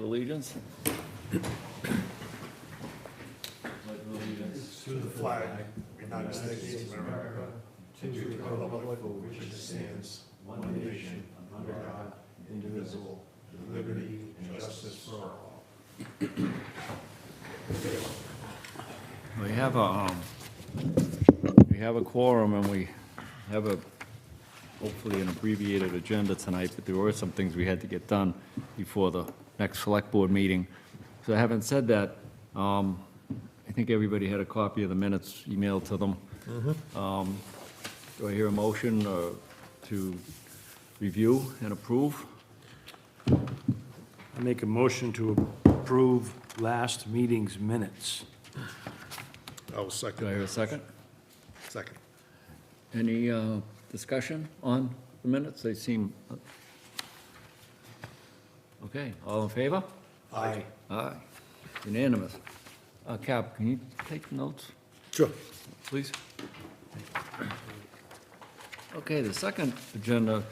allegiance. To the flag, United States of America, to the republic for which it stands, one nation, under God, indivisible, with liberty and justice for all. We have a quorum and we have hopefully an abbreviated agenda tonight, but there were some things we had to get done before the next select board meeting. So having said that, I think everybody had a copy of the minutes emailed to them. Do I hear a motion to review and approve? I make a motion to approve last meeting's minutes. I'll Do I second. hear a second? Second. Any discussion on the minutes? They seem... Okay, all in favor? Aye. Aye, unanimous. Cap, can you take notes, Sure. please? Okay, the second agenda,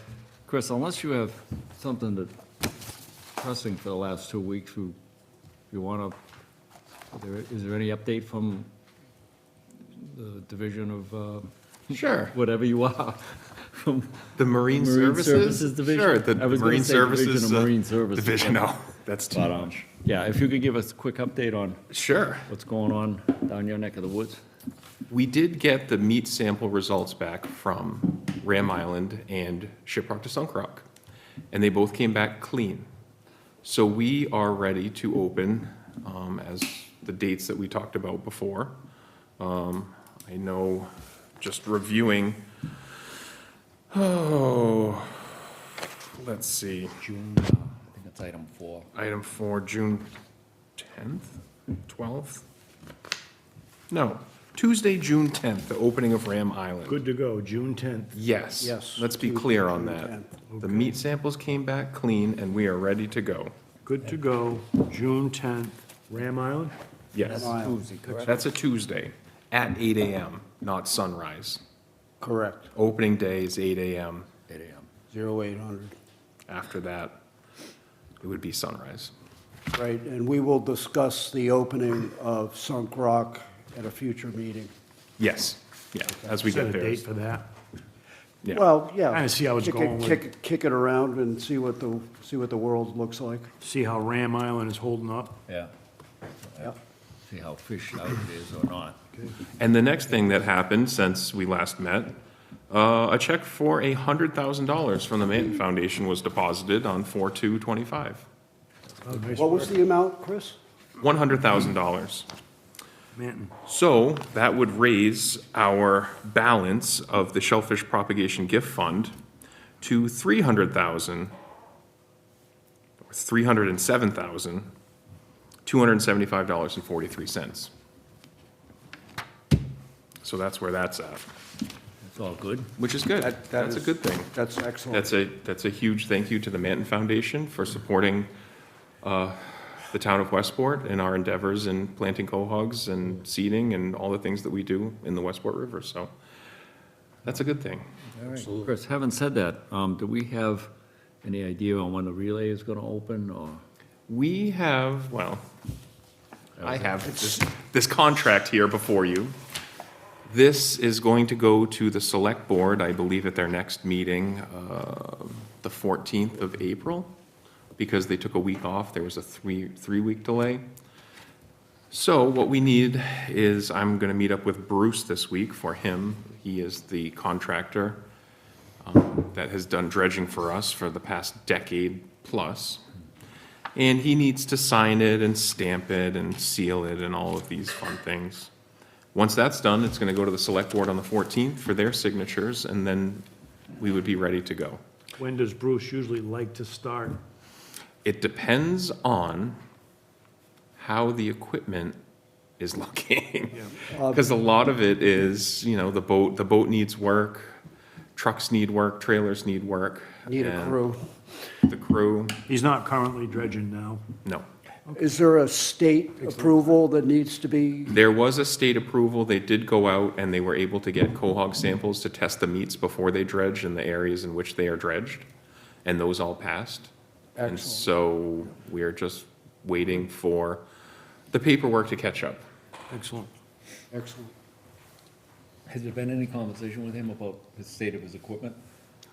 Chris, unless you have something that pressing for the last 2 weeks, you want to, is there any update from the division of, Sure. whatever you are? From The Marine Marine Services? Services Division? Sure, the I was gonna Marine say Division Services. of Marine Services, Division, but- no, that's too But, much. yeah, if you could give us a quick update on Sure. what's going on down your neck of the woods? We did get the meat sample results back from Ram Island and Shiprock to Sunk Rock, and they both came back clean. So we are ready to open as the dates that we talked about before. I know, just reviewing, let's see, June, I think it's item 4. item 4, June 10th, 12th? No, Tuesday, June 10th, the opening of Ram Island. Good to go, June 10th. Yes. Yes. Let's be Tuesday, clear on June that. 10th. The Okay. meat samples came back clean, and we are ready to go. Good to go, June 10th, Ram Island? Yes. Tuesday, correct? That's a Tuesday at 8 AM, not sunrise. Correct, Opening day is 8 AM. 8 AM. 0800. After that, it would be sunrise. Right, and we will discuss the opening of Sunk Rock at a future meeting. Yes, yeah, as we Set get a there. date for that. Yeah. Well, yeah. Kinda see how it's kick it- going with- Kick it around and see what the world looks like. See how Ram Island is holding up. Yeah, Yeah. see how fish out it is or not. And the next thing that happened since we last met, a check for $100,000 from the Manton Foundation was deposited on 4/2/25. Oh, nice What was the amount, Chris? $100,000. Manton. So that would raise our balance of the Shellfish Propagation Gift Fund to $300,000, or $307,275.43. So that's where that's at, It's all good. which is good. That That's a is- good thing. That's excellent. That's a huge thank you to the Manton Foundation for supporting the town of Westport and our endeavors in planting quahogs and seeding and all the things that we do in the Westport River, so that's a good thing. All right. Chris, having said that, do we have any idea on when the relay is going to open, or? We have, well, I have this contract here before you. This is going to go to the select board, I believe, at their next meeting, the 14th of April, because they took a week off. There was a three-week delay. So what we need is, I'm going to meet up with Bruce this week for him. He is the contractor that has done dredging for us for the past decade plus. And he needs to sign it and stamp it and seal it and all of these fun things. Once that's done, it's going to go to the select board on the 14th for their signatures, and then we would be ready to go. When does Bruce usually like to start? It depends on how the equipment is looking. Because a lot of it is, the boat needs work, trucks need work, trailers need work. Need a and crew. The crew, He's not currently dredging now. no. Is there a state approval that needs to be? There was a state approval. They did go out and they were able to get quahog samples to test the meats before they dredge in the areas in which they are dredged, and those all passed. And Excellent. so we're just waiting for the paperwork to catch up. Excellent. Excellent. Has there been any conversation with him about the state of his equipment?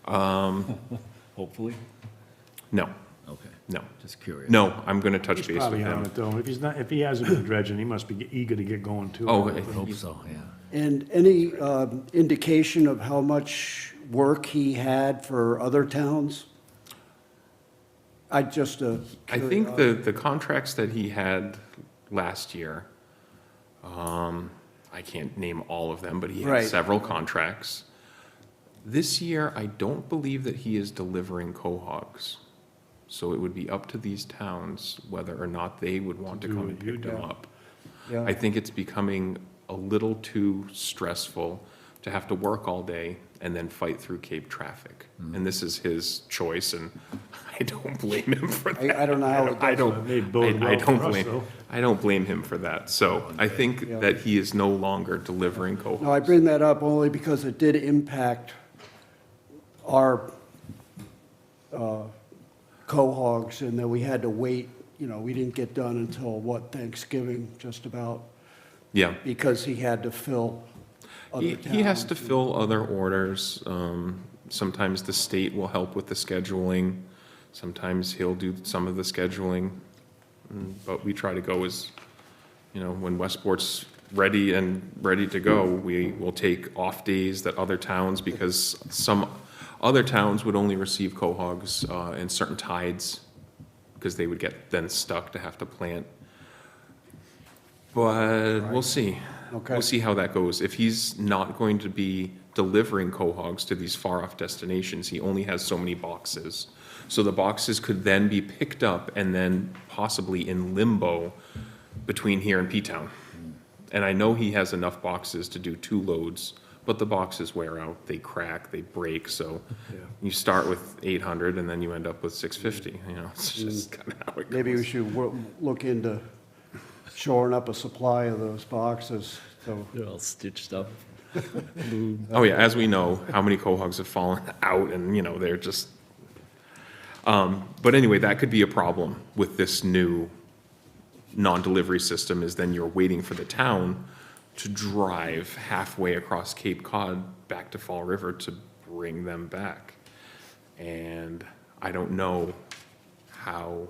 Hopefully? No, Okay, no, just curious. no, I'm gonna touch He's base with probably on him. it, though. If he hasn't been dredging, he must be eager to get going, too. Oh, I hope so, yeah. And any indication of how much work he had for other towns? I just, I think the contracts that he had last year, I can't name all of them, but he had Right. several contracts. This year, I don't believe that he is delivering cohogs. So it would be up to these towns whether or not they would want to To do come what and you pick them do. up. Yeah. I think it's becoming a little too stressful to have to work all day and then fight through Cape traffic. And this is his choice, and I don't blame him for that. I don't know how it I does. don't, It may bode I well don't for us, blame, though. I don't blame him for that. So I think Yeah. that he is no longer delivering cohogs. No, I bring that up only because it did impact our cohogs, and that we had to wait, we didn't get done until, Thanksgiving, just about, Yeah. because he had to fill other He has towns. to fill other orders. Sometimes the state will help with the scheduling. Sometimes he'll do some of the scheduling. But we try to go as, when Westport's ready to go, we will take off days that other towns, because some other towns would only receive cohogs in certain tides, because they would get then stuck to have to plant. But we'll see. Okay. We'll see how that goes. If he's not going to be delivering cohogs to these far-off destinations, he only has so many boxes. So the boxes could then be picked up and then possibly in limbo between here and P-Town. And I know he has enough boxes to do 2 loads, but the boxes wear out, they crack, they break, so you start with 800 and then you end up with 650, it's just kind of how it goes. Maybe we should look into shoring up a supply of those boxes, so. They're all stitched up. Oh, yeah, as we know, how many cohogs have fallen out and, they're just, but anyway, that could be a problem with this new non-delivery system, is then you're waiting for the town to drive halfway across Cape Cod back to Fall River to bring them back. And I don't know how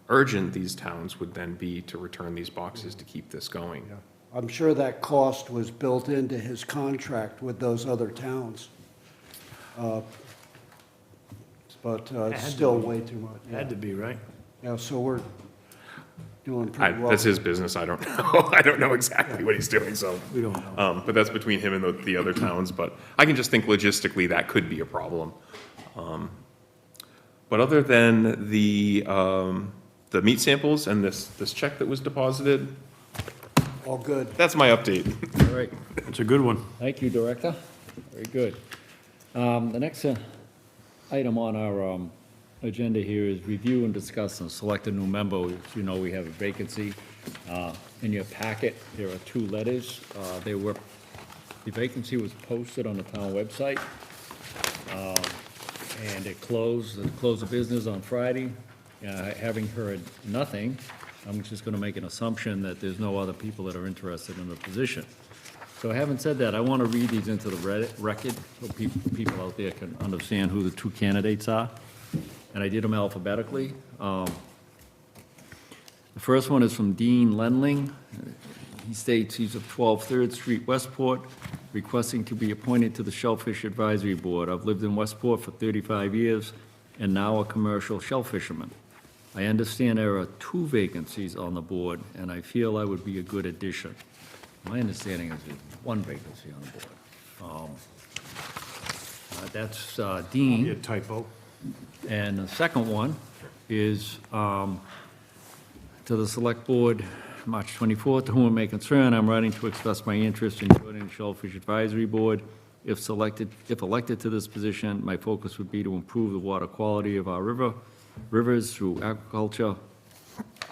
urgent these towns would then be to return these boxes to keep this going. I'm sure that cost was built into his contract with those other towns. But it's still way too much. Had to be, right? Yeah, so we're doing pretty well. That's his business, I don't know. I don't know exactly what he's doing, so. We don't know. But that's between him and the other towns, but I can just think logistically that could be a problem. But other than the meat samples and this check that was deposited, All good. that's my update. All right, It's a good one. thank you, Director. Very good. The next item on our agenda here is review and discuss and select a new member. As you know, we have a vacancy. In your packet, there are 2 letters. The vacancy was posted on the town website, and it closed of business on Friday. Having heard nothing, I'm just going to make an assumption that there's no other people that are interested in the position. So having said that, I want to read these into the record so people out there can understand who the 2 candidates are. And I did them alphabetically. The first one is from Dean Lenling. He states he's of 12 Third Street, Westport, requesting to be appointed to the Shellfish Advisory Board. I've lived in Westport for 35 years and now a commercial shellfisherman. I understand there are 2 vacancies on the board, and I feel I would be a good addition. My understanding is there's 1 vacancy on the board. That's Dean. Be a typo. And the second one is to the Select Board, March 24th, to whom it may concern, I'm writing to express my interest in joining the Shellfish Advisory Board. If elected to this position, my focus would be to improve the water quality of our rivers through aquaculture,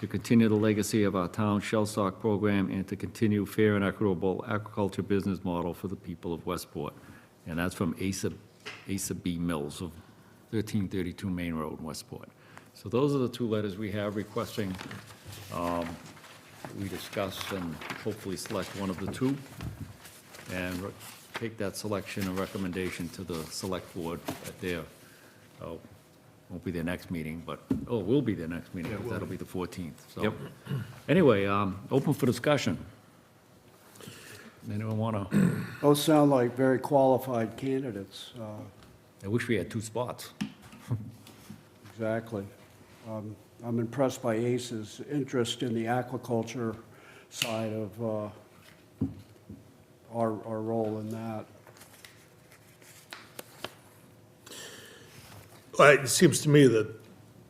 to continue the legacy of our town shell stock program, and to continue fair and equitable aquaculture business model for the people of Westport. And that's from Asa B. Mills of 1332 Main Road, Westport. So those are the 2 letters we have requesting we discuss and hopefully select one of the two, and take that selection and recommendation to the select board at their, won't be their next meeting, but, it will be their next meeting, because that'll be the 14th, so. Yep. Anyway, open for discussion. Anyone want to, Those sound like very qualified candidates, I wish we had 2 spots. exactly. I'm impressed by Ace's interest in the aquaculture side of our role in that. Well, it seems to me that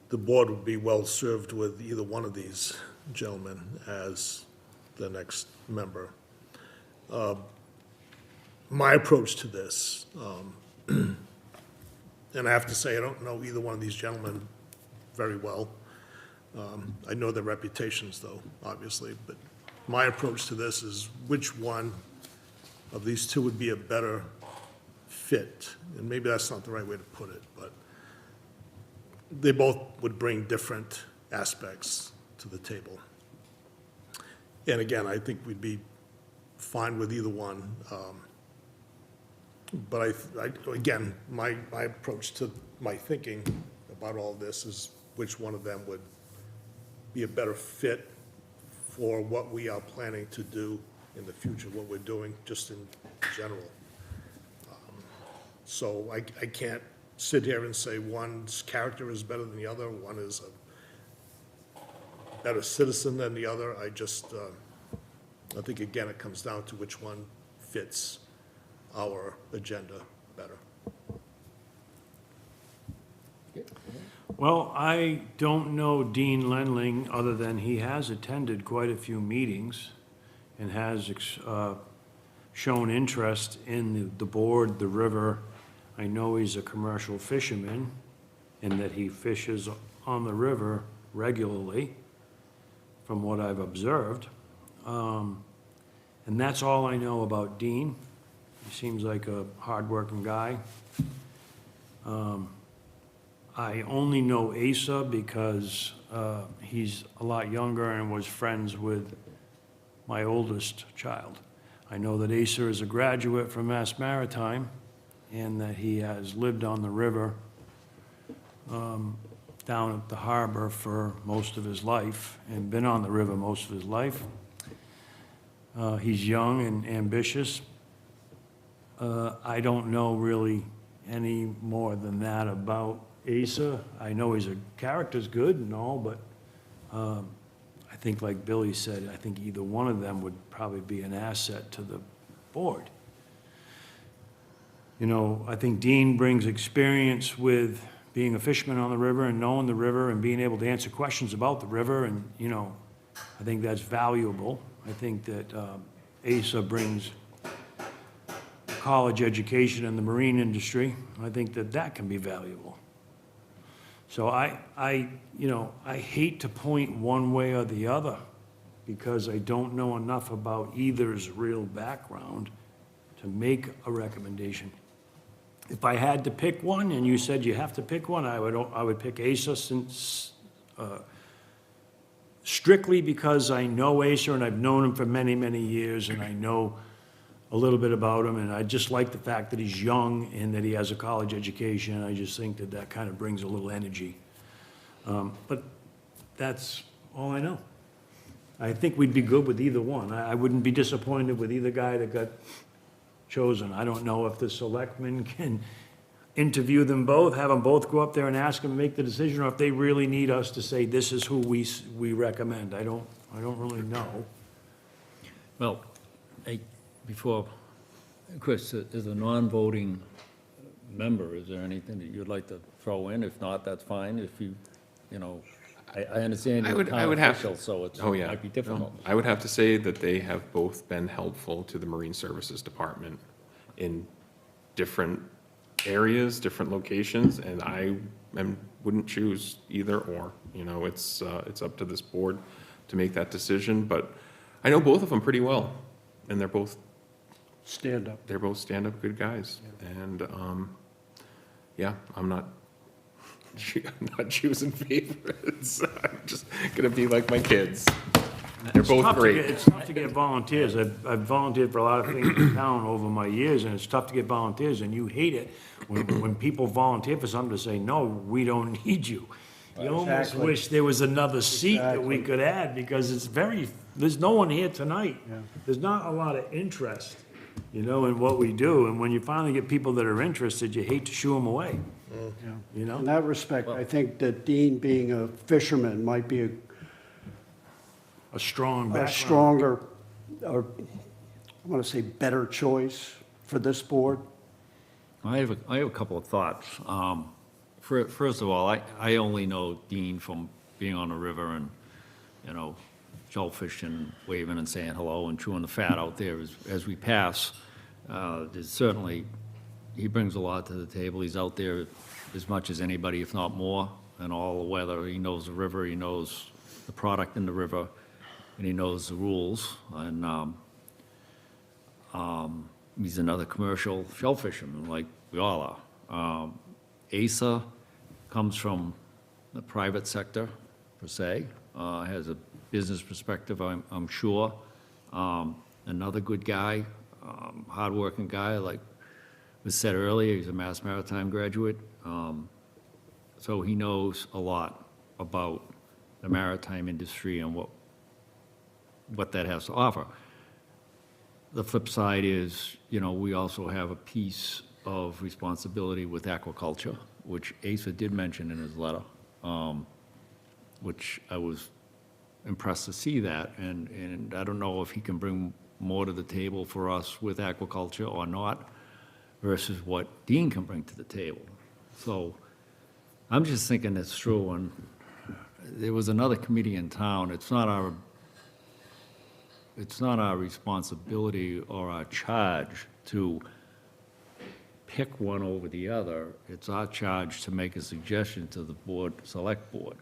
the board would be well-served with either one of these gentlemen as the next member. My approach to this, and I have to say, I don't know either one of these gentlemen very well. I know their reputations, though, obviously, but my approach to this is which one of these two would be a better fit? And maybe that's not the right way to put it, but they both would bring different aspects to the table. And again, I think we'd be fine with either one. But again, my approach to my thinking about all this is which one of them would be a better fit for what we are planning to do in the future, what we're doing just in general. So I can't sit here and say one's character is better than the other, one is a better citizen than the other. I think, again, it comes down to which one fits our agenda better. Well, I don't know Dean Lenling, other than he has attended quite a few meetings and has shown interest in the board, the river. I know he's a commercial fisherman and that he fishes on the river regularly, from what I've observed. And that's all I know about Dean. He seems like a hardworking guy. I only know Asa because he's a lot younger and was friends with my oldest child. I know that Asa is a graduate from Mass Maritime and that he has lived on the river down at the harbor for most of his life and been on the river most of his life. He's young and ambitious. I don't know really any more than that about Asa. I know his character's good and all, but I think like Billy said, I think either one of them would probably be an asset to the board. You know, I think Dean brings experience with being a fisherman on the river and knowing the river and being able to answer questions about the river, and, you know, I think that's valuable. I think that Asa brings college education in the marine industry. I think that that can be valuable. So I hate to point one way or the other because I don't know enough about either's real background to make a recommendation. If I had to pick one, and you said you have to pick one, I would pick Asa, since strictly because I know Asa and I've known him for many, many years, and I know a little bit about him, and I just like the fact that he's young and that he has a college education. I just think that that kind of brings a little energy. But that's all I know. I think we'd be good with either one. I wouldn't be disappointed with either guy that got chosen. I don't know if the selectmen can interview them both, have them both go up there and ask them to make the decision, or if they really need us to say, this is who we recommend. I don't really know. Well, before, Chris, as a non-voting member, is there anything that you'd like to throw in? If not, that's fine. If you I understand you're I would town have, official, so it oh, yeah. might be difficult. No, I would have to say that they have both been helpful to the Marine Services Department in different areas, different locations, and I wouldn't choose either or. It's up to this board to make that decision, but I know both of them pretty well, and they're both Stand-up. stand-up good guys. And, yeah, I'm not I'm not choosing favorites. I'm just gonna be like my kids. They're both great. It's tough to get volunteers. I've volunteered for a lot of things in town over my years, and it's tough to get volunteers, and you hate it when people volunteer for something to say, no, we don't need you. You almost Exactly. wish there was another seat that we Exactly. could add, because there's no one here tonight. Yeah. There's not a lot of interest, in what we do, and when you finally get people that are interested, you hate to shoo them away, In that respect, I think that Dean, being a fisherman, might be A strong a background. stronger, or I want to say better choice for this board. I have a couple of thoughts. First of all, I only know Dean from being on the river and, shellfish and waving and saying hello and chewing the fat out there as we pass. There's certainly, he brings a lot to the table. He's out there as much as anybody, if not more, and all the weather. He knows the river, he knows the product in the river, and he knows the rules. And he's another commercial shellfisherman, like we all are. Asa comes from the private sector, per se, has a business perspective, I'm sure. Another good guy, hardworking guy, like was said earlier, he's a Mass Maritime graduate. So he knows a lot about the maritime industry and what that has to offer. The flip side is, we also have a piece of responsibility with aquaculture, which Asa did mention in his letter, which I was impressed to see that, and I don't know if he can bring more to the table for us with aquaculture or not, versus what Dean can bring to the table. So I'm just thinking this through, and there was another committee in town. It's not our responsibility or our charge to pick one over the other. It's our charge to make a suggestion to the select board.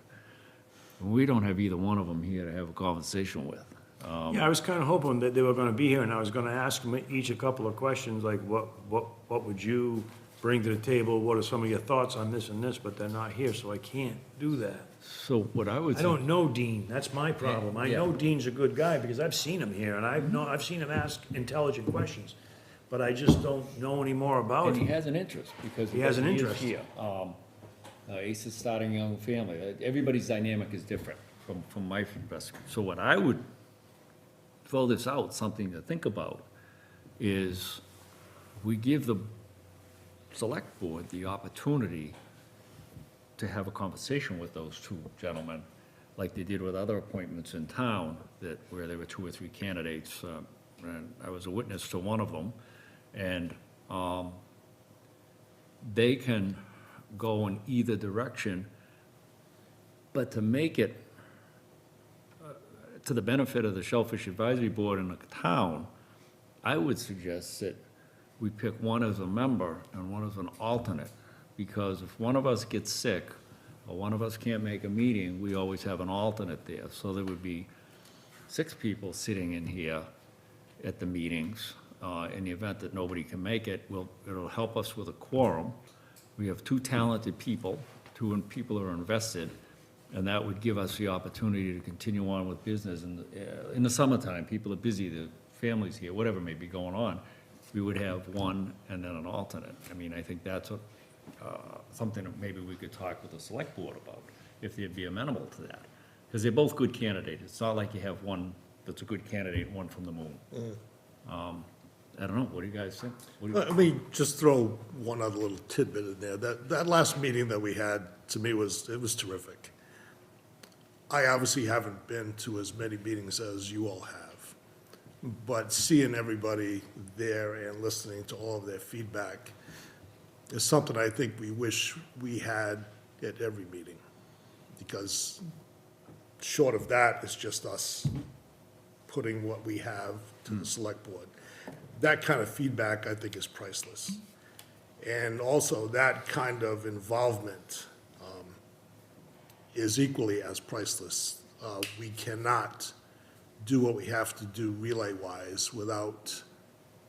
And we don't have either one of them here to have a conversation with. Yeah, I was kind of hoping that they were going to be here, and I was going to ask them each a couple of questions, like, what would you bring to the table? What are some of your thoughts on this and this? But they're not here, so I can't do that. So what I would I say. don't know Dean, that's my problem. I know Yeah. Dean's a good guy, because I've seen him here, and I've seen him ask intelligent questions, but I just don't know any more about And he him. has an interest, because. He has an is interest. here. Ace is starting a young family. Everybody's dynamic is different from my perspective. So what I would throw this out, something to think about, is we give the select board the opportunity to have a conversation with those two gentlemen, like they did with other appointments in town, where there were 2 or 3 candidates, and I was a witness to one of them, and they can go in either direction, but to make it to the benefit of the Shellfish Advisory Board and the town, I would suggest that we pick one as a member and one as an alternate, because if one of us gets sick, or one of us can't make a meeting, we always have an alternate there. So there would be 6 people sitting in here at the meetings. In the event that nobody can make it, it'll help us with a quorum. We have 2 talented people, 2 people who are invested, and that would give us the opportunity to continue on with business. In the summertime, people are busy, the families here, whatever may be going on, we would have one and then an alternate. I mean, I think that's something that maybe we could talk with the select board about, if they'd be amenable to that. Because they're both good candidates. It's not like you have one that's a good candidate and one from the moon. I don't know, what do you guys think? What do you- Let me just throw one other little tidbit in there. That last meeting that we had, to me, was terrific. I obviously haven't been to as many meetings as you all have, but seeing everybody there and listening to all of their feedback is something I think we wish we had at every meeting, because short of that, it's just us putting what we have to the select board. That kind of feedback, I think, is priceless. And also, that kind of involvement is equally as priceless. We cannot do what we have to do relay-wise without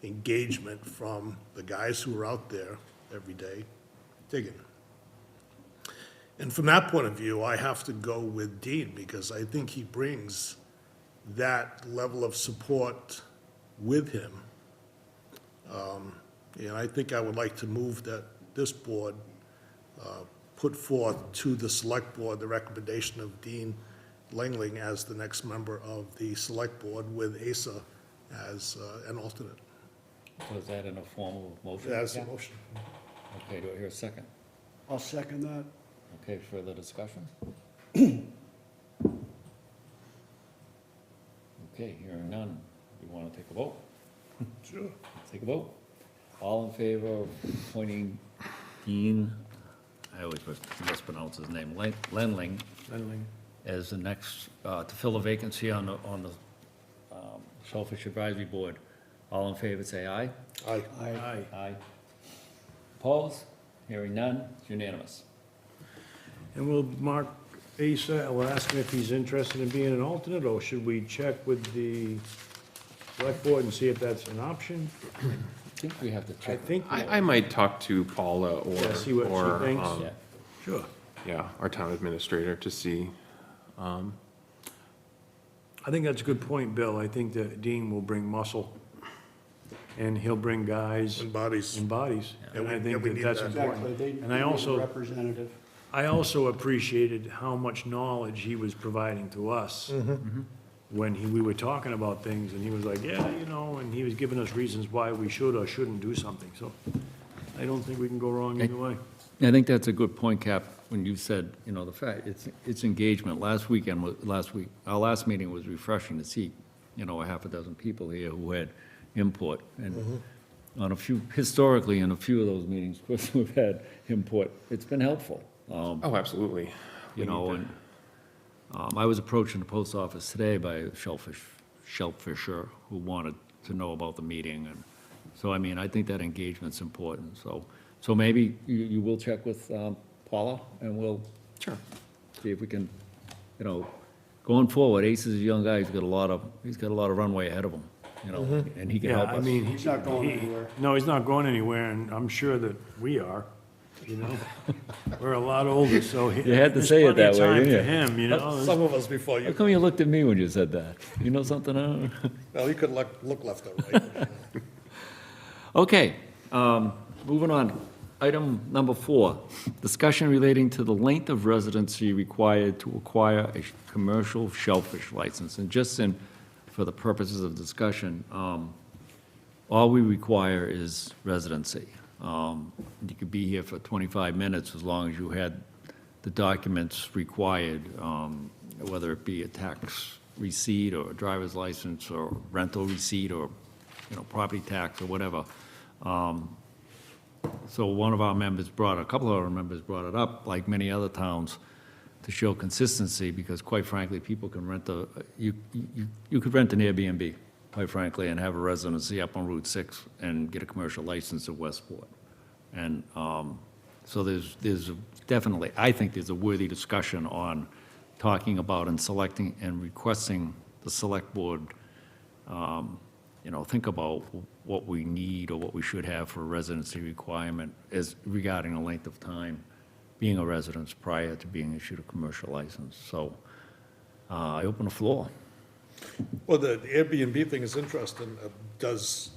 engagement from the guys who are out there every day digging. And from that point of view, I have to go with Dean, because I think he brings that level of support with him. And I think I would like to move that this board put forth to the select board the recommendation of Dean Langling as the next member of the select board, with Asa as an alternate. So is that in a formal motion? That's the motion. Okay, do I hear a second? I'll second that. Okay, further discussion? Okay, hearing none. You want to take a vote? Sure. Take a vote. All in favor of appointing Dean, I always mispronounce his name, Lenling, as the next, to fill a vacancy on the Shellfish Advisory Board. All in favor, say aye. Aye. Aye. Aye. Opposed? Hearing none, it's unanimous. And we'll mark Asa, we'll ask him if he's interested in being an alternate, or should we check with the select board and see if that's an option? I think we have to I check. think, I might talk to Paula Yeah, see what she thinks. Yeah. sure. yeah, our town administrator to see. I think that's a good point, Bill. I think that Dean will bring muscle, and he'll bring guys And bodies. and bodies. Yeah, And I we think need that that's that. important. Exactly. They And I need a also, representative. I also appreciated how much knowledge he was providing to us when we were talking about things, and he was like, yeah, you know, and he was giving us reasons why we should or shouldn't do something, so I don't think we can go wrong either way. I think that's a good point, Cap, when you said, you know, the fact, it's engagement. Last week, our last meeting was refreshing to see, you know, a half a dozen people here who had input. And on a few, historically, in a few of those meetings, of course, we've had input. It's been helpful. Oh, absolutely. You know, and I was approached in the post office today by a shellfisher who wanted to know about the meeting, and so, I mean, I think that engagement's important, so maybe you will check with Paula, and we'll Sure. see if we can, you know, going forward, Ace is a young guy, he's got a lot of runway ahead of him, you know, and he can Yeah, help I us. mean, He's not going anywhere. no, he's not going anywhere, and I'm sure that we are, you know? We're a lot older, so. You had to say it that way, There's didn't plenty of time you? for him, you know? Some of us before How you, come you looked at me when you said that? You know something? well, you could look left or right. Okay, moving on. Item number 4, discussion relating to the length of residency required to acquire a commercial shellfish license. And just for the purposes of discussion, all we require is residency. You could be here for 25 minutes as long as you had the documents required, whether it be a tax receipt or a driver's license or rental receipt or, you know, property tax or whatever. So one of our members a couple of our members brought it up, like many other towns, to show consistency, because quite frankly, people can you could rent an Airbnb, quite frankly, and have a residency up on Route 6 and get a commercial license at Westport. And so there's definitely, I think there's a worthy discussion on talking about and selecting and requesting the select board, you know, think about what we need or what we should have for a residency requirement as regarding the length of time being a residence prior to being issued a commercial license. So I open the floor. Well, the Airbnb thing is interesting. Let's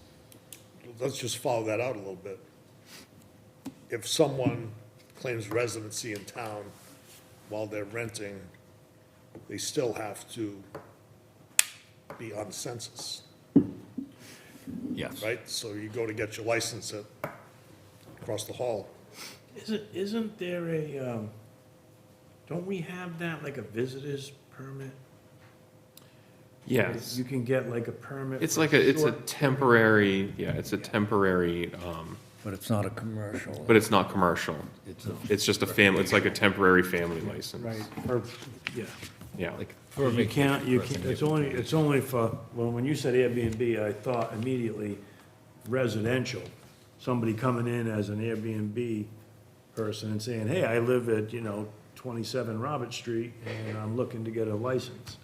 just follow that out a little bit. If someone claims residency in town while they're renting, they still have to be on census, Yes. right? So you go to get your license across the hall. Isn't there a, don't we have that, like a visitor's permit? Yes. You can get like a permit. It's for like it's a short- temporary, it's a temporary, But it's not a commercial. but it's not commercial. It's a, It's just a family, it's like a temporary family license. Right, or, yeah. Yeah. like, for a You can't, vacation person, it's only for, well, when you said Airbnb, I thought immediately residential. Somebody coming in as an Airbnb person and saying, hey, I live at, 27 Robert Street and I'm looking to get a license.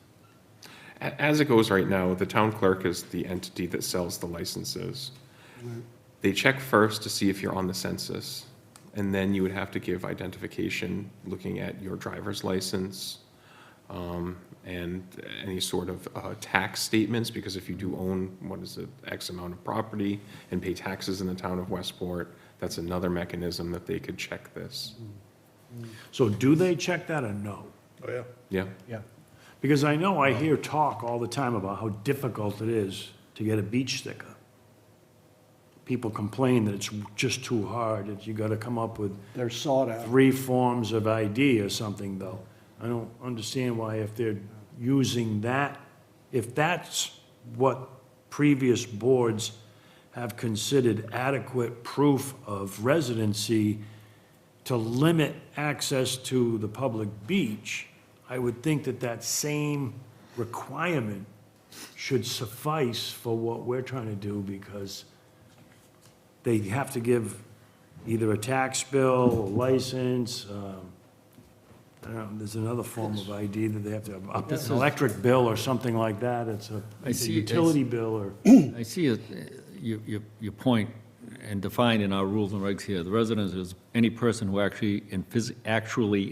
As it goes right now, the town clerk is the entity that sells the licenses. They check first to see if you're on the census. And then you would have to give identification, looking at your driver's license, and any sort of tax statements, because if you do own, what is it, X amount of property and pay taxes in the town of Westport, that's another mechanism that they could check this. So do they check that or no? Oh, yeah. Yeah, Yeah. Because I know I hear talk all the time about how difficult it is to get a beach sticker. People complain that it's just too hard, that you gotta come up with They're sought out. 3 forms of ID or something, though. I don't understand why if they're using that, if that's what previous boards have considered adequate proof of residency to limit access to the public beach, I would think that that same requirement should suffice for what we're trying to do, because they have to give either a tax bill, a license, I don't know, there's another form of ID that they have to have, This is- an electric bill or something like that, it's I a see- utility bill or. I see your point, and defined in our rules and regs here. The resident is any person who actually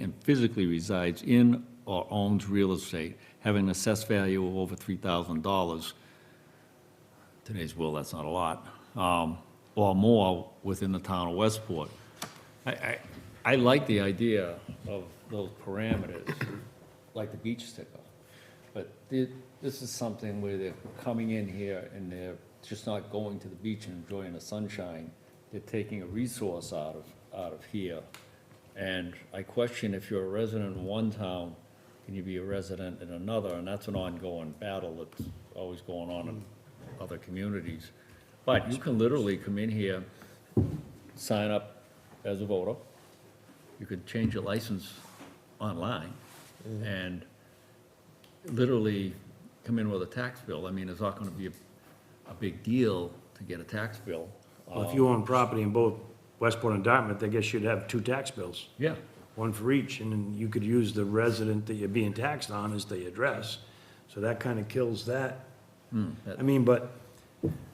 and physically resides in or owns real estate having an assessed value of over $3,000. Today's world, that's not a lot. Or more within the town of Westport. I like the idea of those parameters, like the beach sticker. But this is something where they're coming in here and they're just not going to the beach and enjoying the sunshine. They're taking a resource out of here. And I question, if you're a resident in one town, can you be a resident in another? And that's an ongoing battle that's always going on in other communities. But you can literally come in here, sign up as a voter. You could change your license online and literally come in with a tax bill. I mean, it's not gonna be a big deal to get a tax bill. Well, if you own property in both Westport and Dartmouth, I guess you'd have 2 tax bills, Yeah, one for each, and then you could use the resident that you're being taxed on as the address. So that kind of kills that. I mean, but,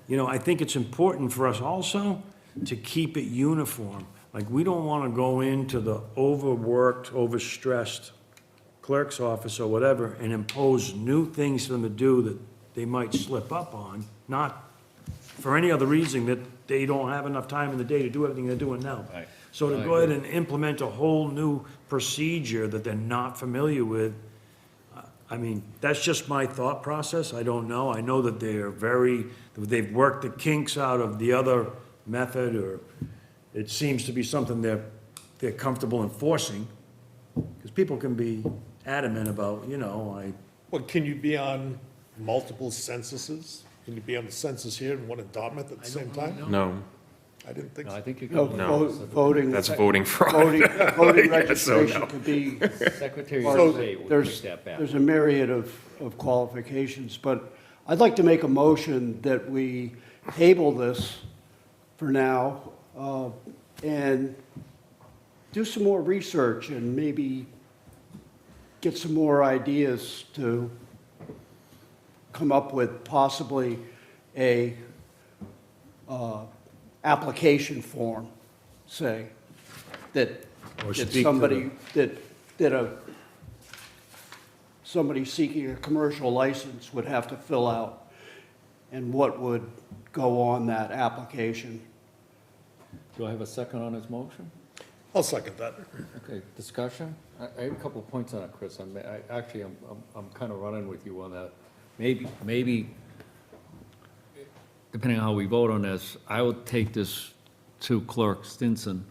you know, I think it's important for us also to keep it uniform. Like, we don't want to go into the overworked, overstressed clerk's office or whatever and impose new things for them to do that they might slip up on, not for any other reason that they don't have enough time in the day to do everything they're doing now. Right. So to I go ahead and implement a whole new procedure that they're not familiar with, I mean, that's just my thought process, I don't know. I know that they've worked the kinks out of the other method, or it seems to be something they're comfortable enforcing, because people can be adamant about, you know, Well, can you be on multiple censuses? Can you be on the census here and one in Dartmouth at the same time? no, I didn't think no, so. I think you No, can. voting. that's voting fraud. Voting Yeah, so registration no. could be, Secretary So of State would there's, take that back. there's a myriad of qualifications, but I'd like to make a motion that we table this for now, and do some more research and maybe get some more ideas to come up with possibly a application form, say, that Or that speak to somebody, somebody seeking a commercial license would have to fill out, and what would go on that application. Do I have a second on his motion? I'll second that. Okay, discussion? I have a couple of points on it, Chris. I'm kind of running with you on that. Maybe, depending on how we vote on this, I would take this to Clerk Stinson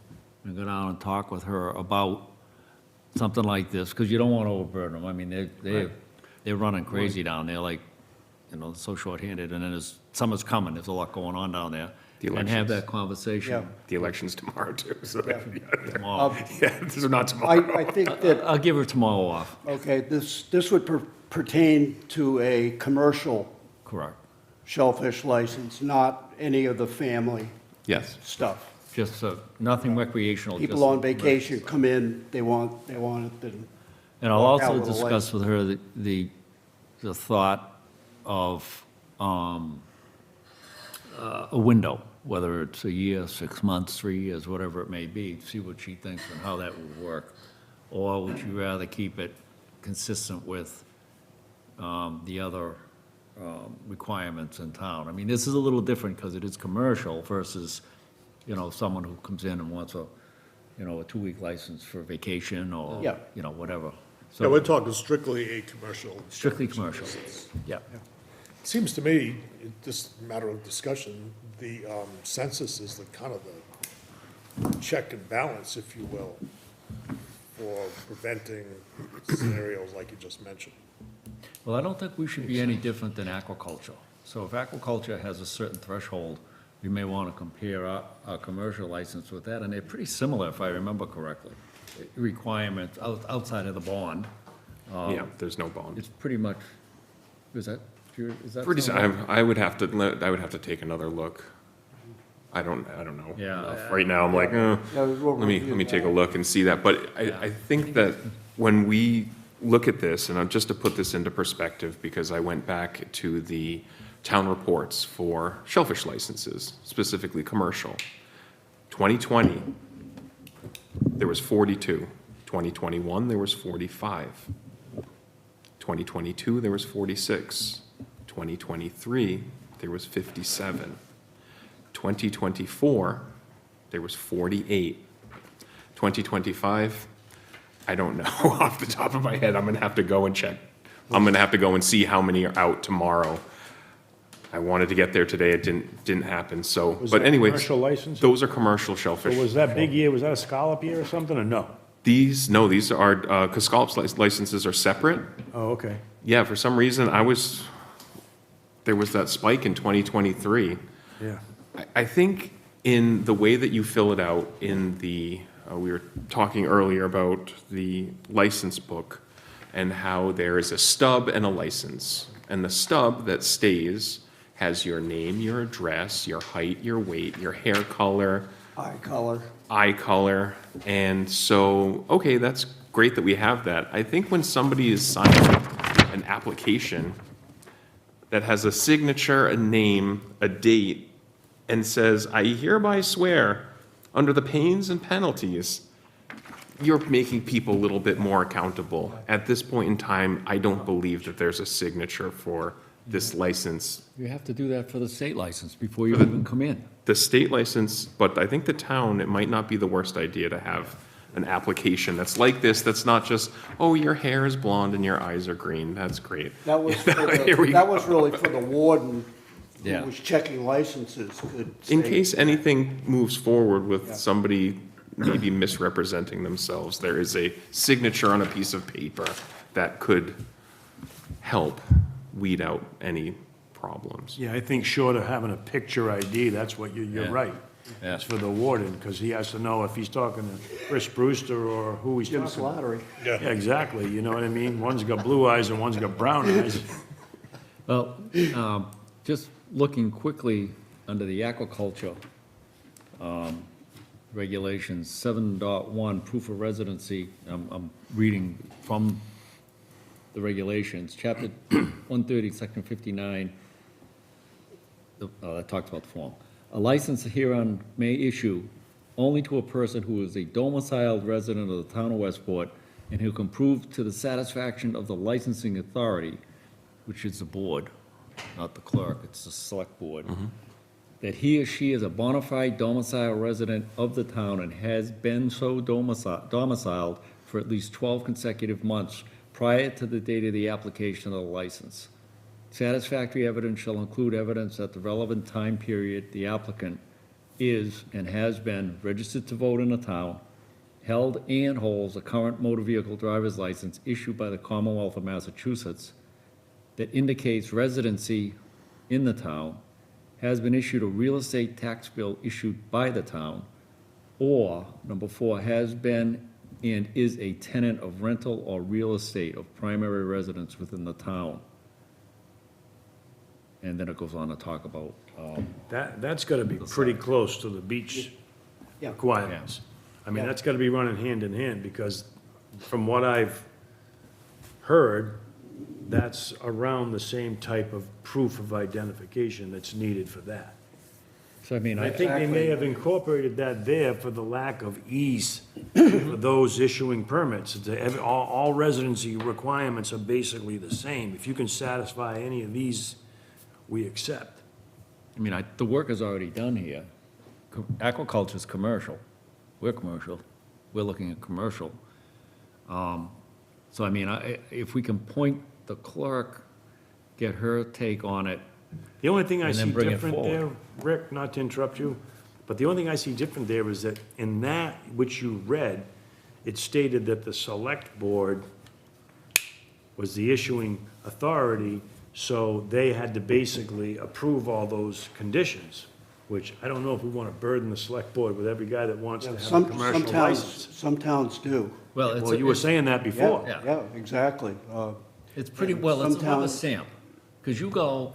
and go down and talk with her about something like this, because you don't want to overburden them. I mean, they're running crazy down there, like, you know, so shorthanded, and then summer's coming, there's a lot going on down there. The And have elections. that conversation The election's tomorrow too, so, tomorrow. yeah, this is not tomorrow. I think that, I'll give her tomorrow off, okay, this would pertain to a commercial correct. shellfish license, not any of the family Yes, stuff. Just, nothing recreational. People just- on vacation come in, they want it, then And I'll walk out also with a discuss with her the thought of a window, whether it's a year, 6 months, 3 years, whatever it may be, see what she thinks and how that would work? Or would you rather keep it consistent with the other requirements in town? I mean, this is a little different because it is commercial versus, you know, someone who comes in and wants a 2-week license for vacation or, Yeah. whatever. Yeah, we're So talking strictly a commercial. strictly commercial, yeah. Seems to me, just a matter of discussion, the census is the kind of the check and balance, if you will, for preventing scenarios like you just mentioned. Well, I don't think we should be any different than aquaculture. So if aquaculture has a certain threshold, we may want to compare our commercial license with that, and they're pretty similar, if I remember correctly. Requirements outside of the bond, Yeah, there's no bond. it's pretty much, is that? Pretty, sound right? I would have to take another look. I don't know. Yeah. Right now, I'm like, Yeah, we'll let me review take a that. look and see that. But I think that when we look at this, and just to put this into perspective, because I went back to the town reports for shellfish licenses, specifically commercial. 2020, there was 42. 2021, there was 45. 2022, there was 46. 2023, there was 57. 2024, there was 48. 2025, I don't know off the top of my head. I'm gonna have to go and check. I'm gonna have to go and see how many are out tomorrow. I wanted to get there today, it didn't happen, so, Was but that anyways. commercial license? Those are commercial shellfish. So was that big year, was that a scallop year or something, or no? These are, because scallops licenses are separate. Oh, okay. Yeah, for some reason, there was that spike in 2023. Yeah. I think in the way that you fill it out in the, we were talking earlier about the license book and how there is a stub and a license. And the stub that stays has your name, your address, your height, your weight, your hair color, eye color. And so, okay, that's great that we have that. I think when somebody is signing an application that has a signature, a name, a date, and says, I hereby swear, under the pains and penalties, you're making people a little bit more accountable. At this point in time, I don't believe that there's a signature for this license. You have to do that for the state license before you even come in. The state license, but I think the town, it might not be the worst idea to have an application that's like this, that's not just, oh, your hair is blonde and your eyes are green, that's great. That was, Here we that was really for the warden who Yeah. was checking licenses, could In say- case anything moves forward with somebody maybe misrepresenting themselves, there is a signature on a piece of paper that could help weed out any problems. Yeah, I think short of having a picture ID, that's what you're Yeah. right. Yeah. It's for the warden, because he has to know if he's talking to Chris Brewster or who he's Jim talking to. Slattery. Yeah, exactly, you know what I mean? One's got blue eyes and one's got brown eyes. Well, just looking quickly under the aquaculture regulations, 7.1, proof of residency, I'm reading from the regulations, chapter 130, section 59, that talks about the form. A license hereon may issue only to a person who is a domiciled resident of the town of Westport and who can prove to the satisfaction of the licensing authority, which is the board, not the clerk, it's the select board, that he or she is a bona fide domiciled resident of the town and has been so domiciled for at least 12 consecutive months prior to the date of the application of the license. Satisfactory evidence shall include evidence that the relevant time period the applicant is and has been registered to vote in the town, held and holds a current motor vehicle driver's license issued by the Commonwealth of Massachusetts that indicates residency in the town, has been issued a real estate tax bill issued by the town, or, number 4, has been and is a tenant of rental or real estate of primary residence within the town. And then it goes on to talk about, That's gotta be pretty close to the beach Yeah. requirements. I mean, Yeah. that's gotta be running hand in hand, because from what I've heard, that's around the same type of proof of identification that's needed for that. So I mean, I I, think they may have incorporated that there for the lack of ease for those issuing permits. All residency requirements are basically the same. If you can satisfy any of these, we accept. the work is already done here. Aquaculture's commercial. We're commercial. We're looking at commercial. So I mean, if we can point the clerk, get her take on it, The only thing I And then see bring it different there, forward. Rick, not to interrupt you, but the only thing I see different there is that in that which you read, it stated that the select board was the issuing authority, so they had to basically approve all those conditions, which I don't know if we want to burden the select board with every guy that wants to have a Some commercial towns, license. some towns do. well, it's, Well, you were saying that before. Yeah. Yeah, exactly. it's pretty, and well, it's a some rubber towns- stamp. Because you go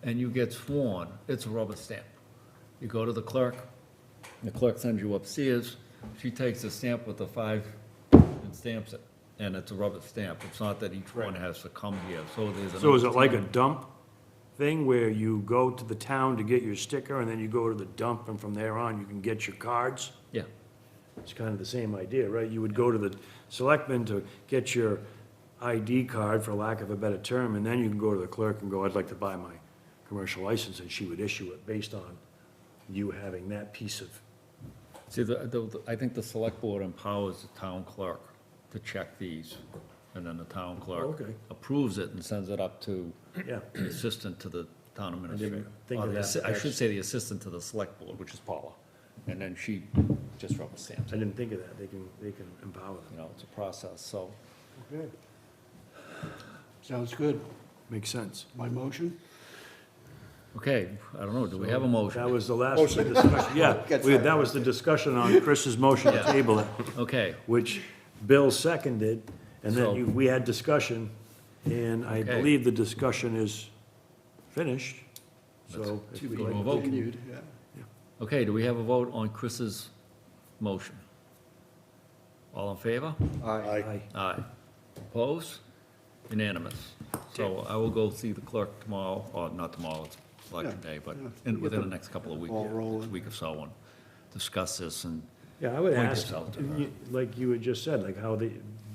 and you get sworn, it's a rubber stamp. You go to the clerk sends you upstairs, she takes the stamp with the 5 and stamps it, and it's a rubber stamp. It's not that each one has to come here, so there's. So is it like a another dump thing where you go to the town to get your sticker and then you go to the dump and from there on you can get your cards? Yeah, It's kind of the same idea, right? You would go to the selectmen to get your ID card, for lack of a better term, and then you can go to the clerk and go, I'd like to buy my commercial license, and she would issue it based on you having that piece of, see, I think the select board empowers the town clerk to check these, and then the town clerk Okay. approves it and sends it up to yeah. the assistant to the town administrator. think Or of the that, I should that's- say the assistant to the select board, which is Paula, and then she just rubber stamps I it. didn't think of that. They can empower them. You know, it's a process, so. Okay. Sounds good. Makes sense. My motion? Okay, I don't know, do we have a motion? That was the last of the discussion. Yeah, that was the discussion on Chris's motion to Yeah. table it, Okay, which Bill seconded, and So- then we had discussion, and I Okay. believe the discussion is finished, so. Let's if we'd go to like a vote. Continued, yeah. okay, do we have a vote on Chris's motion? All in favor? Aye. Aye. Opposed? Unanimous. So I will go see the clerk tomorrow, or not tomorrow, it's election Yeah, day, but yeah. within the next couple of weeks, Ball rolling. week or so, and discuss this, and Yeah, I would Point ask, yourself to her. like you had just said, like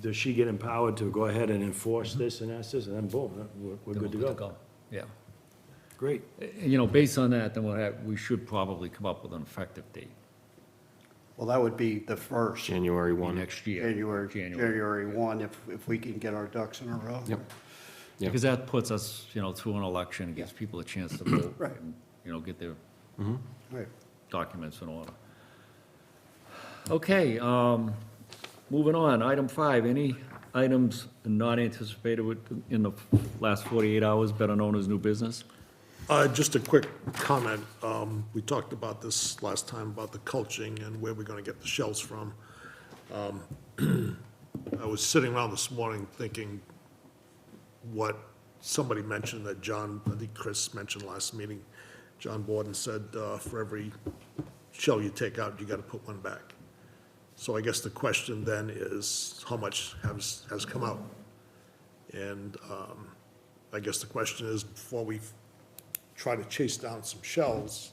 does she get empowered to go ahead and enforce this and that's this, and then boom, we're then good to go. Yeah. Great. You know, based on that, then we should probably come up with an effective date, Well, that would be the first, January 1. next year. January 1, if we can get our ducks in a row. Yep. Yeah. Because that puts us, through an election, and gives people a chance to vote. Right. and, get their Right. documents in order. Okay, moving on, item 5, any items not anticipated in the last 48 hours, better known as new business? Just a quick comment. We talked about this last time, about the culching and where we're gonna get the shells from. I was sitting around this morning thinking what somebody mentioned that John, I think Chris mentioned last meeting, John Borden said, for every shell you take out, you gotta put one back. So I guess the question then is, how much has come out? And I guess the question is, before we try to chase down some shells,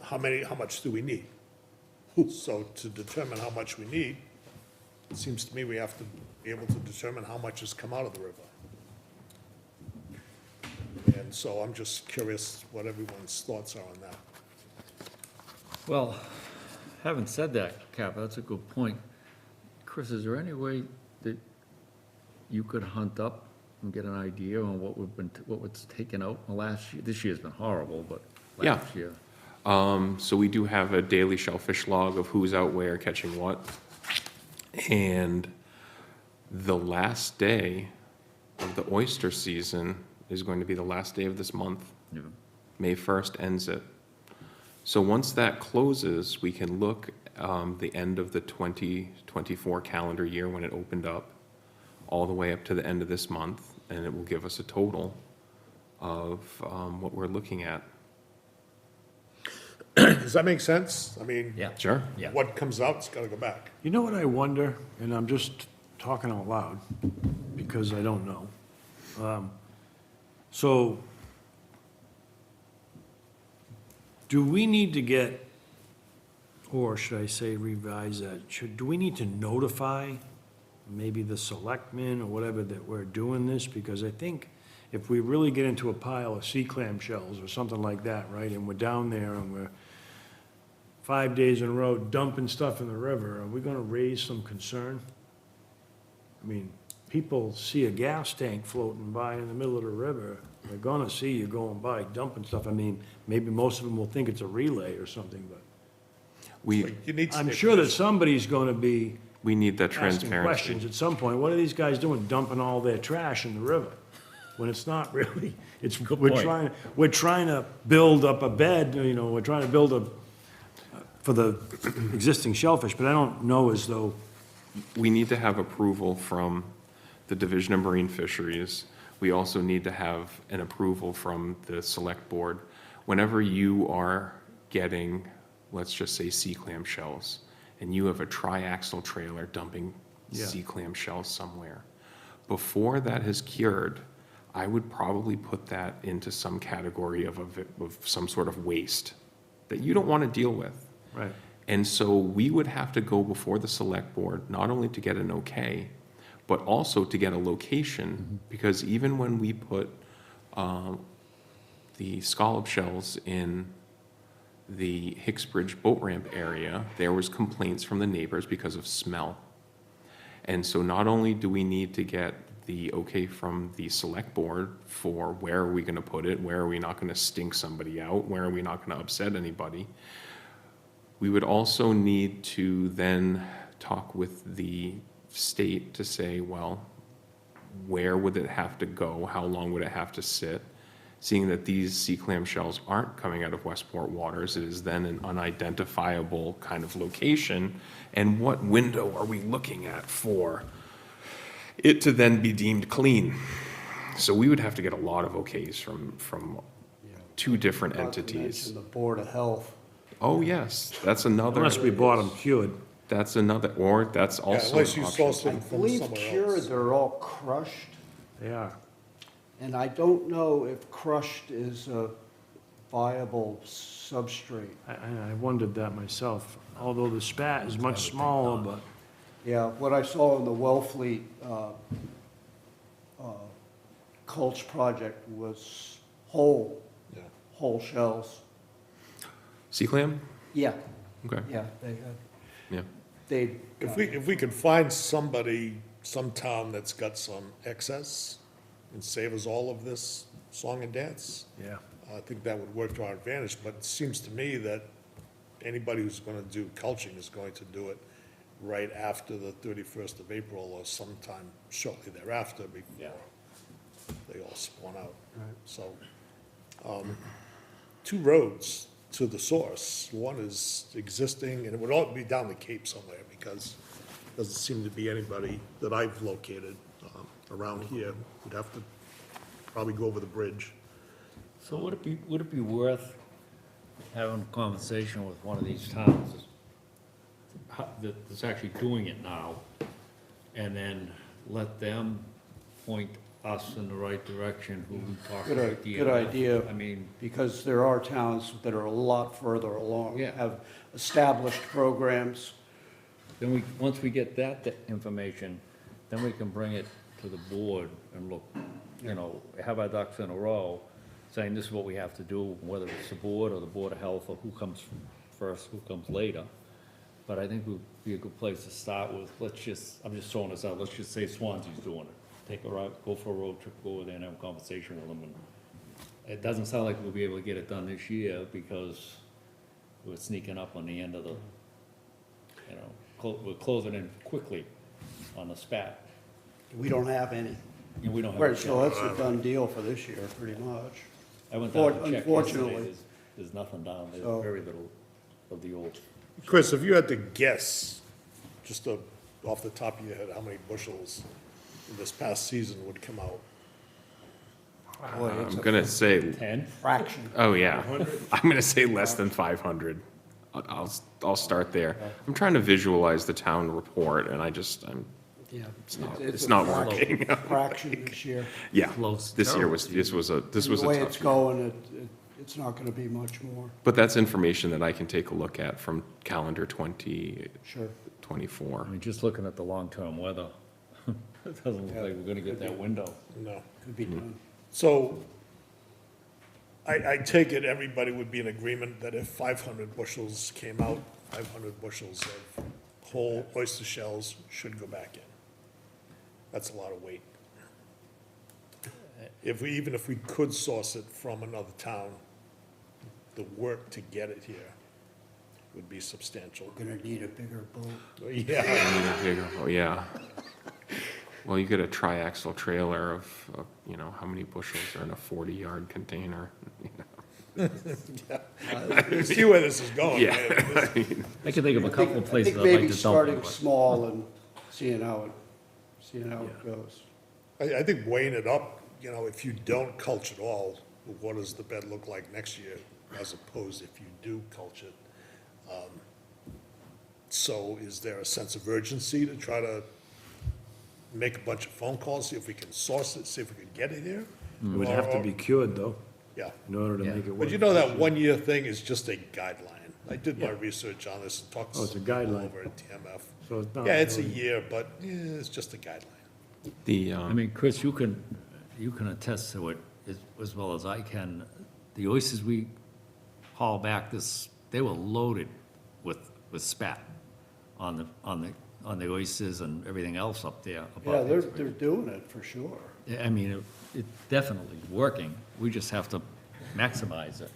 how much do we need? So to determine how much we need, it seems to me we have to be able to determine how much has come out of the river. And so I'm just curious what everyone's thoughts are on that. Well, having said that, Cap, that's a good point. Chris, is there any way that you could hunt up and get an idea on what was taken out in the last year? This year's been horrible, but Yeah. last year. So we do have a daily shellfish log of who's out where catching what. And the last day of the oyster season is going to be the last day of this month. Yeah. May 1st ends it. So once that closes, we can look the end of the 2024 calendar year when it opened up, all the way up to the end of this month, and it will give us a total of what we're looking at. Does that make sense? I mean, Yeah. Sure. Yeah. what comes out, it's gotta go back. You know what I wonder, and I'm just talking out loud, because I don't know. So, Do we need to get, or should I say revise that? Do we need to notify maybe the selectmen or whatever that we're doing this? Because I think if we really get into a pile of sea clam shells or something like that, right, and we're down there and we're 5 days in a row dumping stuff in the river, are we gonna raise some concern? I mean, people see a gas tank floating by in the middle of the river, they're gonna see you going by dumping stuff. I mean, maybe most of them will think it's a relay or something, but We You need I'm state sure that permission. somebody's gonna be need that asking transparency. questions at some point. What are these guys doing dumping all their trash in the river? When it's not really, it's, we're point. trying to build up a bed, you know, we're trying to build a, for the existing shellfish, but I don't know as though, We need to have approval from the Division of Marine Fisheries. We also need to have an approval from the Select Board. Whenever you are getting, let's just say, sea clam shells, and you have a triaxle trailer dumping Yeah. sea clam shells somewhere, before that has cured, I would probably put that into some category of some sort of waste that you don't want to deal with. right, And so we would have to go before the select board, not only to get an okay, but also to get a location, because even when we put the scallop shells in the Hicksbridge boat ramp area, there was complaints from the neighbors because of smell. And so not only do we need to get the okay from the select board for where are we gonna put it, where are we not gonna stink somebody out, where are we not gonna upset anybody, we would also need to then talk with the state to say, well, where would it have to go? How long would it have to sit? Seeing that these sea clam shells aren't coming out of Westport waters, it is then an unidentifiable kind of location. And what window are we looking at for it to then be deemed clean? So we would have to get a lot of okays from two different Not to entities. mention the Board of Health. Oh, yes, that's another, unless we bought them cured. that's another, or that's Yeah, also unless an you option. source I them from believe somewhere cured, else. they're all crushed, They are. and I don't know if crushed is a viable substrate. I wondered that myself, although the spat is much smaller, but, Yeah, what I saw in the Wellfleet Culch project was whole shells. Sea clam? Yeah, Okay, yeah, yeah. they, If we could find somebody, some town that's got some excess and save us all of this song and dance, yeah. I think that would work to our advantage, but it seems to me that anybody who's gonna do culching is going to do it right after the 31st of April or sometime shortly thereafter before they all spawn out. So, two roads to the source. One is existing, and it would all be down the Cape somewhere, because there doesn't seem to be anybody that I've located around here. We'd have to probably go over the bridge. So would it be worth having a conversation with one of these towns that's actually doing it now, and then let them point us in the right direction, who we talk Good to the good idea. I mean, because there are towns that are a lot further along, Yeah. have established programs. then once we get that information, then we can bring it to the board and look, you know, have our ducks in a row, saying this is what we have to do, whether it's the board or the Board of Health, or who comes first, who comes later. But I think would be a good place to start with. I'm just throwing this out, let's just say Swansea's doing it. Take a ride, go for a road trip, go over there and have a conversation with them. And it doesn't sound like we'll be able to get it done this year, because we're sneaking up on the end of the, you know, we're closing in quickly on the spat. We don't have any. And we don't have. Right, so that's a done deal for this year, pretty much. I went down to check yesterday, Unfortunately. there's nothing down, there's So- very little of the old. Chris, if you had to guess, just off the top of your head, how many bushels this past season would come out? Boy, it's I'm a gonna say, 10? fraction. oh, yeah. I'm gonna say less than 500. I'll start there. I'm trying to visualize the town report, and Yeah. it's a not fraction- working. Fraction this year. Yeah, Close. this year was, this was a The way tough it's year. going, it's not gonna be much more, But that's information that I can take a look at from calendar sure. 2024. I mean, just looking at the long-term weather, it doesn't look like we're gonna get that window. No. Could be done. So I take it everybody would be in agreement that if 500 bushels came out, 500 bushels of whole oyster shells should go back in. That's a lot of weight. Even if we could source it from another town, the work to get it here would be substantial. Gonna need a bigger boat. Yeah, Oh, yeah. Well, you get a triaxle trailer of, how many bushels are in a 40-yard container? see where this is going. Yeah. man. I can think of a couple of places I I'd think like maybe to dump starting it. small and seeing how it goes. I think weighing it up, if you don't culch it all, what does the bed look like next year as opposed if you do culch it? So is there a sense of urgency to try to make a bunch of phone calls, see if we can source it, see if we can get it here? It would have to be cured, though, Yeah, in order to Yeah. make it work. but you know that 1-year thing is just a guideline. I did my research on this and talked to Oh, it's a some people guideline. over at TMF. So it's not Yeah, it's a really- year, but it's just a guideline. The, I mean, Chris, you can attest to it as well as I can. The oysters we haul back they were loaded with spat on the oysters and everything else up there. Yeah, above they're it. doing it for sure. I mean, it's definitely working. We just have to maximize it.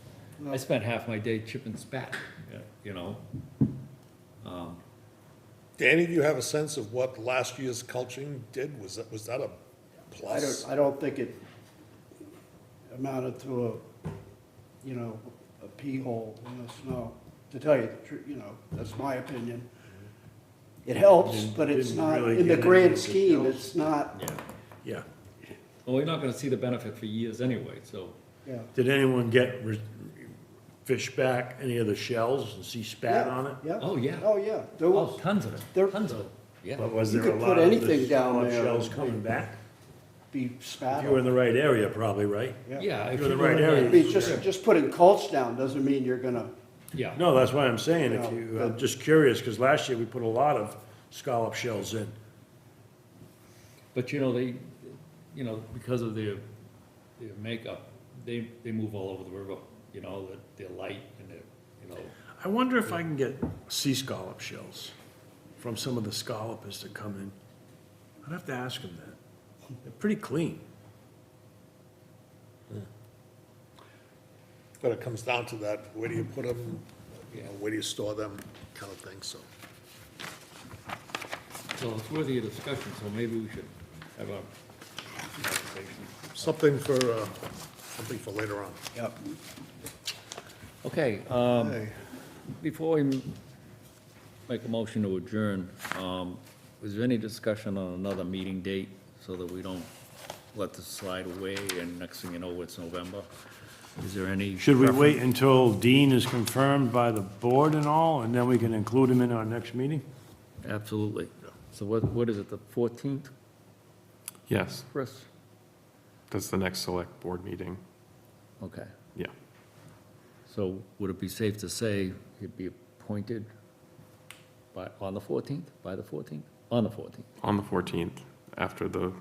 I spent half my day chipping spat, you know? Do any of you have a sense of what last year's culching did? Was that a plus? I don't think it amounted to a pea hole in the snow, to tell you the truth, that's my opinion. It helps, but it's Didn't not, really in the get grand any of the scheme, shells. it's not, Yeah. Well, we're not gonna see the benefit for years anyway, so. yeah. Did anyone fish back any of the shells and see spat on it? Yeah. Oh, yeah. Oh, yeah. There Oh, was, tons of it, There- tons of it, yeah. But was You there a could lot put of anything the down scallop there. shells coming back? be spat If you were in on. the right area, probably, right? Yeah. if You're in the you right go area. I mean, just putting culch down doesn't mean you're gonna, Yeah. No, that's why I'm saying, if No, you, but- I'm just curious, because last year we put a lot of scallop shells in. But because of their makeup, they move all over the river, that they're light and they're, I wonder if I can get sea scallop shells from some of the scallopists that come in. I'd have to ask them that. They're pretty clean. But it comes down to that, where do you put them, where do you store them, kind of thing, so. so it's worthy of discussion, so maybe we should have a conversation. Something for later on. yep. Okay, Okay. before we make a motion to adjourn, is there any discussion on another meeting date so that we don't let this slide away and next thing you know, it's November? Is there any? Should we preference? wait until Dean is confirmed by the board and all, and then we can include him in our next meeting? Absolutely. So what is it, the 14th, yes, Chris? that's the next select board meeting. Okay. Yeah. So would it be safe to say he'd be appointed on the 14th, by the 14th? On the 14th, On the 14th, after the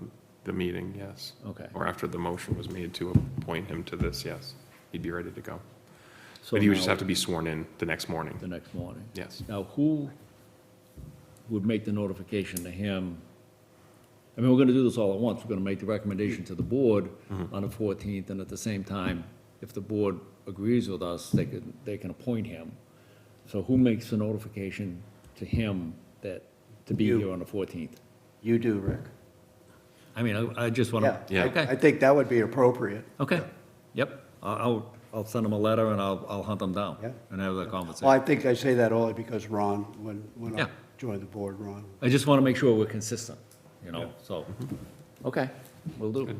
meeting, yes. okay. Or after the motion was made to appoint him to this, yes. He'd be ready to go. So But he would just now- have to be sworn in the next morning. The next morning. Yes. Now, who would make the notification to him? I mean, we're gonna do this all at once. We're gonna make the recommendation to the board on the 14th, and at the same time, if the board agrees with us, they can appoint him. So who makes the notification to him to be You. here on the 14th? You do, Rick. I mean, I just wanna. Yeah. Yeah. I Okay, think that would be appropriate. okay, yep. I'll send him a letter and I'll hunt him down. Yeah. And have that Well, conversation. I think I say that only because Ron, when I Yeah. joined the board, Ron. I just wanna make sure we're consistent, so, okay, will do.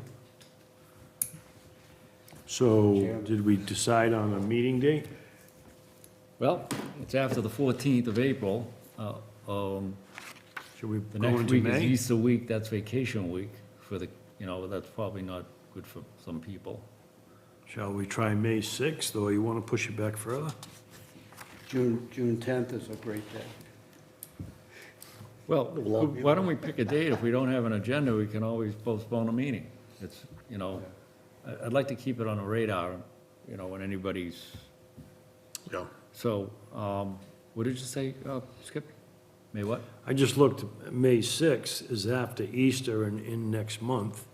So, did we decide on a meeting date? Well, it's after the 14th of April. Should we The go next into week is May? Easter week, that's vacation week for that's probably not good for some people. Shall we try May 6th, or you want to push it back further? June 10th is a great day. Well, why don't we pick a date? If we don't have an agenda, we can always postpone a meeting. It's, you know, I'd like to keep it on the radar, you know, when anybody's, Yeah. so, what did you say, Skip? May what? I just looked, May 6th is after Easter and in next month.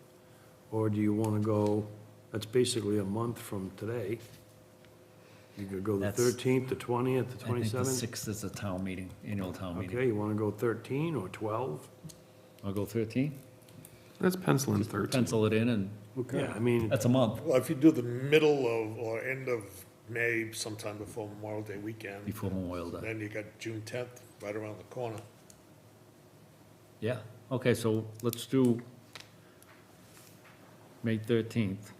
Or do you want to go, that's basically a month from today. You could go the That's- 13th, the 20th, the I think the 27th? 6th is a town meeting, annual town meeting. Okay, you want to go 13 or 12? I'll go 13, Let's pencil in 13. pencil it in, and Yeah, I mean, that's a month Well, if you do the middle of, or end of May, sometime before Memorial Day weekend, before Memorial Day. then you got June 10th right around the corner. Yeah, okay, so let's do May 13th.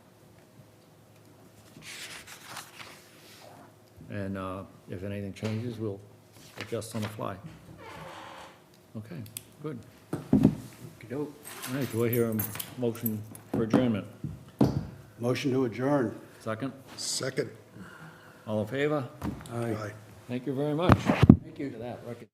And if anything changes, we'll adjust on the fly. Okay, good. Okey-doke. All right, do I hear a motion for adjournment? Motion to adjourn. Second? Second. All in favor? I. Aye. Thank you very much. Thank you. Look at that record.